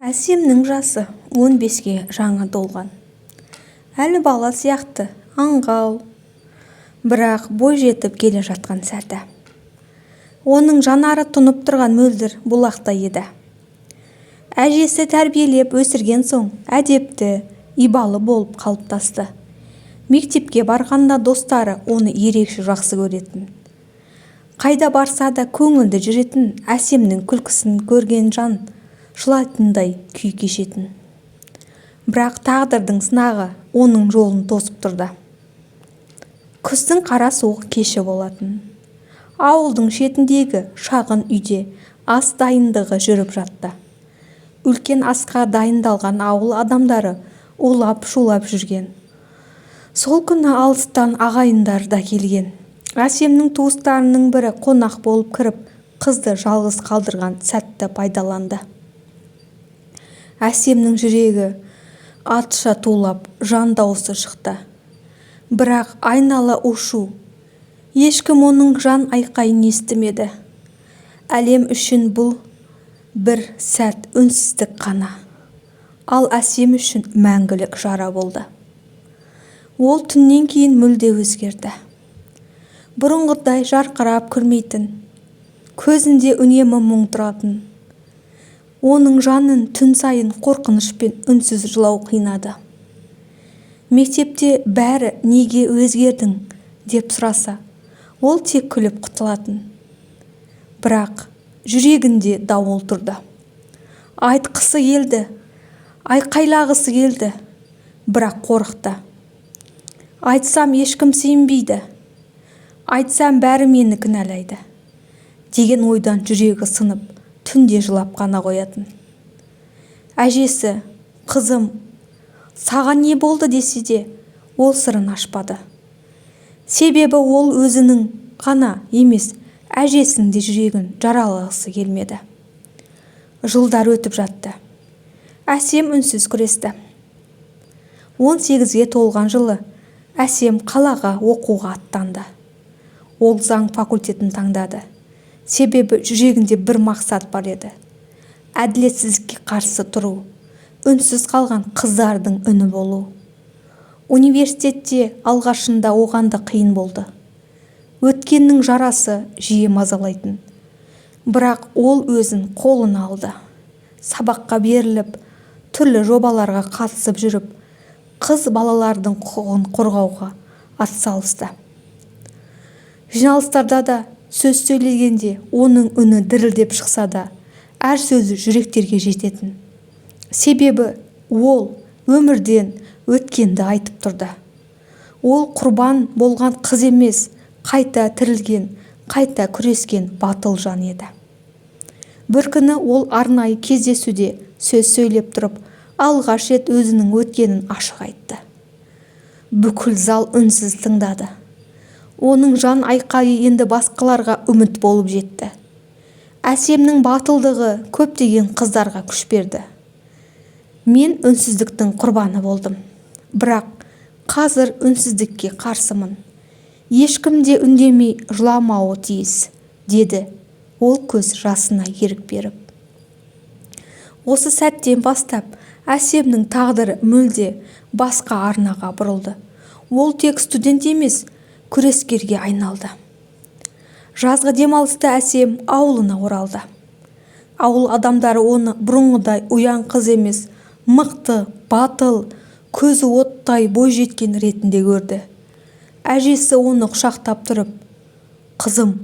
Әсемнің жасы 15-ге жаңа толған. Әлі бала сияқты аңғал, бірақ бой жетіп келе жатқан сәті. Оның жанары тұнып тұрған мөлдір бұлақтай еді. Әжесі тәрбиелеп өсірген соң әдепті, ибалы болып қалыптасты. Мектепке барғанда достары оны ерекше жақсы көретін. Қайда барса да көңілді жүретін, Әсемнің күлкісін көрген жан жылайтындай күй кешетін. Бірақ тағдырдың сынағы оның жолын тосып тұрды. Күздің қара суық кеші болатын. Ауылдың шетіндегі шағын үйде ас дайындығы жүріп жатты. Үлкен асқа дайындалған ауыл адамдары улап-шулап жүрген. Сол күні алыстан ағайындар да келген. Әсемнің туыстарының бірі қонақ болып кіріп, қызды жалғыз қалдырған сәтті пайдаланды. Әсемнің жүрегі атша тулап, жан дауысы шықты. Бірақ айнала ушу. Ешкім оның жан айқайын естімеді. Әлем үшін бұл бір сәт үнсіздік қана. Ал Әсем үшін мәңгілік жара болды. Ол түннен кейін мүлде өзгерді. Бұрынғыдай жарқырап күлмейтін, көзінде үнемі мұң тұратын. Оның жанын түн сайын қорқыныш пен үнсіз жылау қинады. Мектепте бәрі неге өзгердің деп сұраса, ол тек күліп құтылатын. Бірақ жүрегінде дауыл тұрды. Айтқысы келді, айқайлағысы келді, бірақ қорықты. Айтсам ешкім сенбейді, айтсам бәрі мені кінәлайды деген ойдан жүрегі сынып, түнде жылап қана қоятын. Әжесі, қызым, саған не болды десе де, ол сырын ашпады. Себебі ол өзінің ғана емес, әжесінің де жүрегін жаралағысы келмеді. Жылдар өтіп жатты. Әсем үнсіз күресті. 18-ге толған жылы Әсем қалаға оқуға аттанды. Ол заң факультетін таңдады. Себебі жүрегінде бір мақсат бар еді. Әділетсіздікке қарсы тұру, үнсіз қалған қыздардың үні болу. Университетте алғашында оған да қиын болды. Өткеннің жарасы жиі мазалайтын. Бірақ ол өзін қолына алды. Сабаққа беріліп, түрлі жобаларға қатысып жүріп, қыз балалардың құқығын қорғауға атсалысты. Жиналыстарда да сөз сөйлегенде оның үні дірілдеп шықса да, әр сөзі жүректерге жететін. Себебі ол өмірден өткенді айтып тұрды. Ол құрбан болған қыз емес, қайта тірілген, қайта күрескен батыл жан еді. Бір күні ол арнайы кездесуде сөз сөйлеп тұрып, алғаш рет өзінің өткенін ашық айтты. Бүкіл зал үнсіз тыңдады. Оның жан айқайы енді басқаларға үміт болып жетті. Әсемнің батылдығы көптеген қыздарға күш берді. Мен үнсіздіктің құрбаны болдым. Бірақ қазір үнсіздікке қарсымын. Ешкім де үндемей жыламауы тиіс, деді ол көз жасына ерік беріп. Осы сәттен бастап Әсемнің тағдыры мүлде басқа арнаға бұрылды. Ол тек студент емес, күрескерге айналды. Жазғы демалыста Әсем ауылына оралды. Ауыл адамдары оны бұрынғыдай ұяң қыз емес, мықты, батыл, көзі оттай бой жеткен ретінде көрді. Әжесі оны құшақтап тұрып, қызым,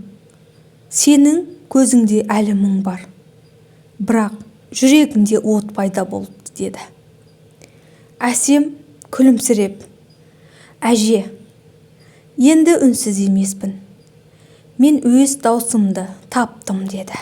сенің көзіңде әлі мұң бар, бірақ жүрегіңде от пайда болды, деді. Әсем күлімсіреп, әже, енді үнсіз емеспін. Мен өз даусымды таптым, деді.